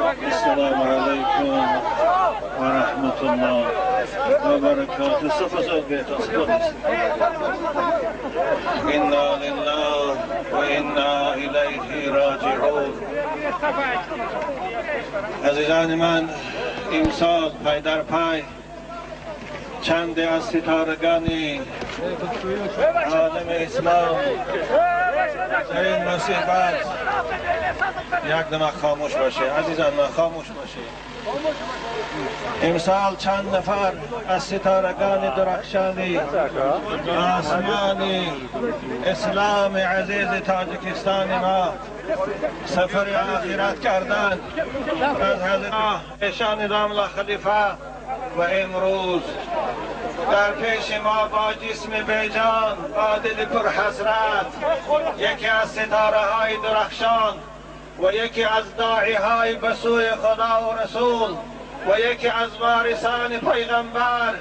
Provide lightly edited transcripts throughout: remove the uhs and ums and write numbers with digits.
السلام علیکم و رحمت الله و برکاته. صفحه بیت انا لله و انا الیه راجعون. عزیزان من، امسال پای در پای چند از ستارگان عالم اسلام در این مصیبت یک دم خاموش باشه. عزیزان من، خاموش باشه. امسال چند نفر از ستارگان درخشانی آسمان اسلام عزیز تاجیکستان ما سفر آخرت کردند از حضرت ایشان نظام الله خلیفه و امروز در پیش ما با جسم بیجان، با دل پر حسرت، یکی از ستاره های درخشان و یکی از داعی های به سوی خدا و رسول و یکی از وارثان پیغمبر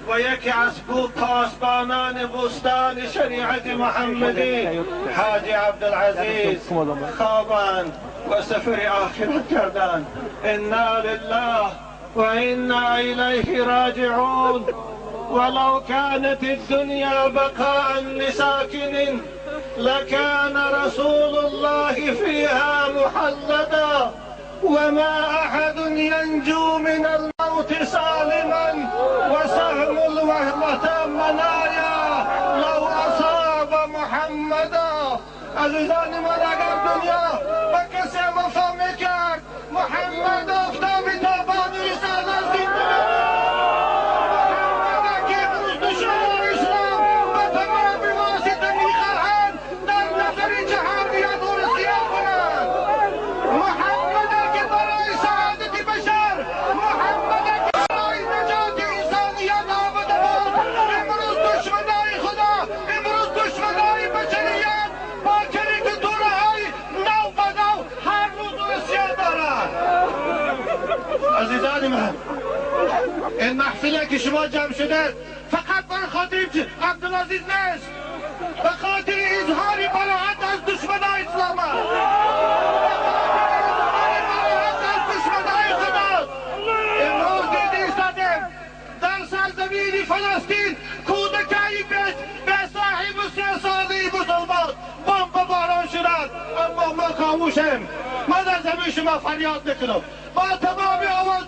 و یکی از پاسبانان بوستان شریعت محمدی حاجی عبدالعزیز خوابند و سفر آخرت کردند. انا لله و انا الیه راجعون. ولو كانت الدنيا بقاء لساكن لكان رسول الله فيها مخلدا وما أحد ينجو من الموت سالما وسهم الوهمة منايا لو أصاب محمدا. عزیزان من، اگر دنیا با کسی مفهوم کرد محمد افتاد تابانی رسال از دین این محفله که شما جمع شده فقط بر خاطر عبدالعزیز نیست، به خاطر اظهار براءت از دشمنان اسلام است، براءت از دشمنان خدا. امروز دیدی استادم در سرزمین فلسطین کودکای به صاحب 3 ساله مسلمان بمب باران شدند، اما ما خاموشیم. من در زمین شما فریاد میکنم، با تمام آواز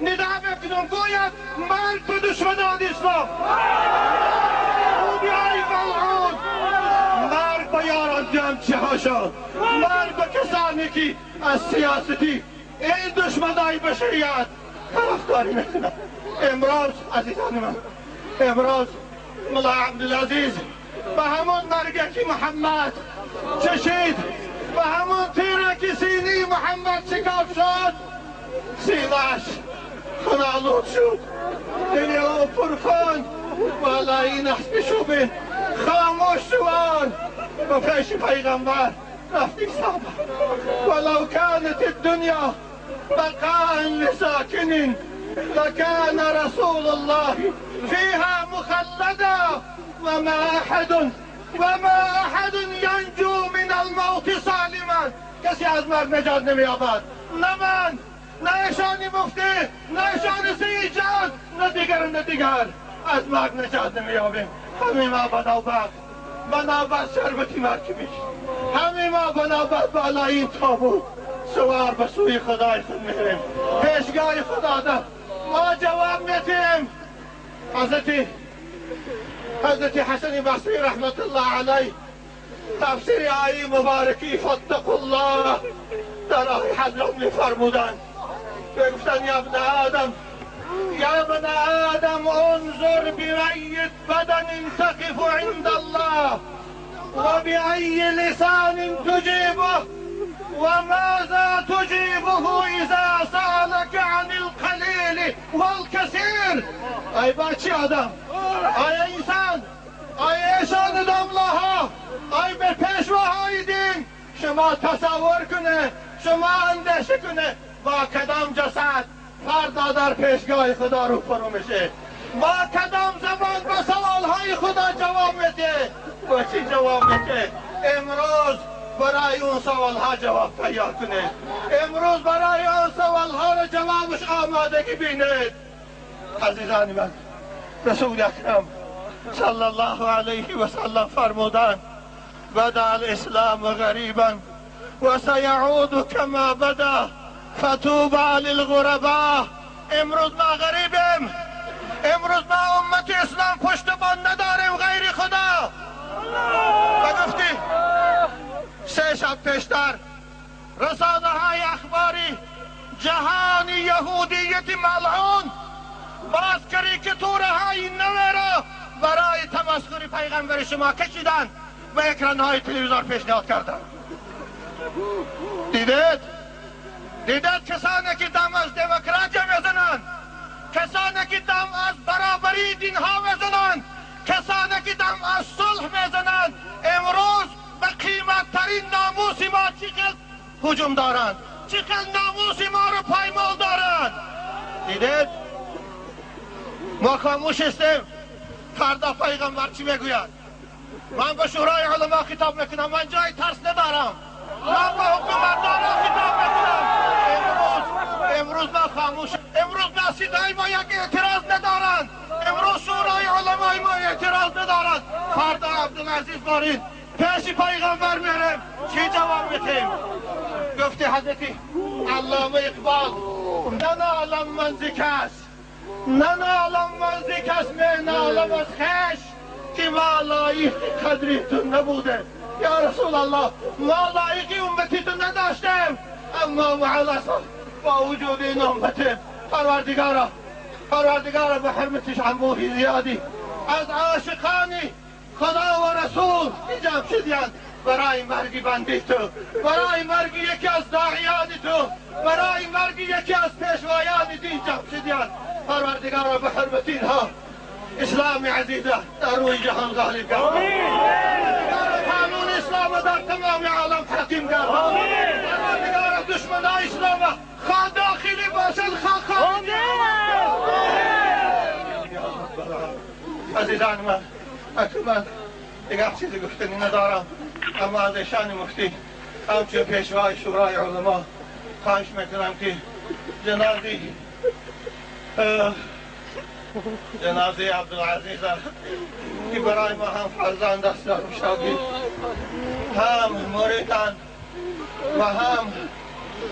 ندا میکنم، گوید مرگ به دشمنان اسلام، خوبیای ملعون، مرگ به یاران جمعچه ها شد، مرگ به کسانی که از سیاستی این دشمنای بشریت طرفداری میکنند. امروز عزیزان من، امروز ملا عبدالعزیز به همون مرگه که محمد چشید، به همون تیره که سینی محمد شکاف شد، سینه‌اش خونالود شد، دل او پرخون والا این است بشوبه خاموش شوان و پیش پیغمبر رفتی صحبه. ولو كانت الدنيا بقاء لساكن لكان رسول الله فيها مخلدا وما احد ينجو من الموت سالما. کسی از مرگ نجات نمی‌یابد، نه من، نه ایشان مفتی، نه ایشان سید جان، نه دیگر از مرگ نجات نمی‌یابیم. همه ما بنابرت شربتی مرکبی، همه ما بنابرت بالای این تابوت سوار به سوی خدای خود می‌ریم، پیشگاه خدا ده ما جواب میدیم. حضرت حسن بصری رحمت الله علیه تفسیر آیه مبارکی فاتقوا الله در آیه حضرت می‌فرمودند، گفتن یا ابن آدم انظر بأي بدن تقف عند الله وبأي لسان تجيبه وماذا تجيبه إذا سألك عن القليل والكثير. ای بچه آدم، ای انسان، ای ایشان داملاها، ای به پیشواهای دین، شما تصور کنه، شما اندیشه کنه با کدام جسد فردا در پیشگاه خدا رو فرو میشه، با کدام زبان به سوالهای خدا جواب میده و چی جواب میده. امروز برای اون سوالها جواب تیار کنه، امروز برای اون سوال برای جوابش آمادگی بینید. عزیزان من، رسول اکرم صلی الله علیه و سلم فرمودند بدا الاسلام غریبا و سیعود کما بدا فتوبى للغرباء. امروز ما غریبیم، امروز ما امت اسلام پشتبان نداریم غیر خدا. و گفتی 3 شب پیشتر رسانه های اخباری جهان یهودیت ملعون باز کریکاتوره های نوی را برای تمسخر پیغمبر شما کشیدن و اکران های تلویزیون پیشنهاد کردن. دیدید کسانی که دم از دموکراسی میزنند، کسانی که دم از برابری دین ها میزنند، کسانی که دم از صلح میزنند، امروز به قیمت ترین ناموس ما چقدر هجوم دارند، چقدر ناموس ما رو پایمال دارند. دیدید؟ ما خاموش هستیم. فردا پیغمبر چی میگوید؟ من به شورای علما خطاب میکنم، من جای ترس ندارم. من به حکومتدارا خطاب میکنم. امروز ما خاموش، امروز ما صدای ما یک اعتراض ندارند، امروز شورای علمای ما اعتراض ندارند. فردا عبدالعزیز بارید پیش پیغمبر میریم، چی جواب میتیم؟ گفتی حضرتی علامه اقبال نه نعلم من ذکر، نه نعلم من ذکر می نعلم از خش که ما لایق قدریتون نبوده. یا رسول الله، ما لایقی امتیتون نداشتیم، اما معلصا با وجود این امت پروردگارا به حرمتش انبوهی زیادی از عاشقانی خدا و رسول جمع شدیند برای مرگی بندی تو، برای مرگی یکی از داعیان تو، برای مرگی یکی از پیشوایان دین جمع شدیند. پروردگارا به حرمت اینها اسلام عزیزه در روی جهان غالب گرد. قانون اسلام در تمام عالم حاکم گرد. پروردگارا دشمنان اسلام خواه داخلی باشد خواه خارجی. عزیزان من، من دیگر چیزی گفتنی ندارم، اما از شان مفتی همچون پیشوای شورای علما خواهش میکنم که جنازه عبدالعزیز که برای ما هم فرزند است در شاگرد، هم مریدان و هم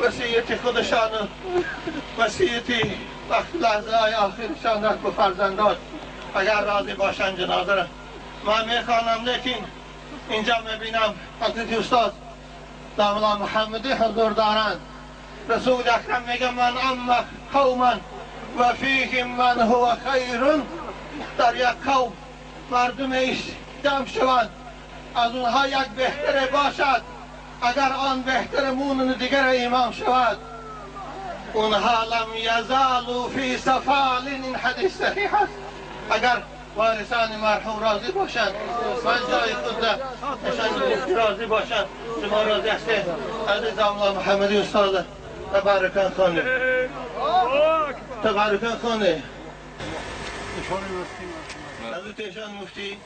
وصیت خودشان وصیتی وقت لحظه های آخرشان را به فرزندان اگر راضی باشن جنازه را من میخوانم. لیکن اینجا میبینم حضرت استاد داملا محمدی حضور دارند. رسول اکرم میگه من اما قوما و فیهم من هو خیر. در یک قوم مردم ایش جمع شوند، از اونها یک بهتره باشد، اگر آن بهتر مونن دیگر امام شود، اونها لم یزالو فی سفال. این حدیث صحیح است. اگر وارثان مرحوم راضی باشند من جای خود نشان راضی باشند، شما راضی هستید؟ عزیز الله محمدی استاد تبارکان خانه تبارکان خانه حضرت ایشان مفتی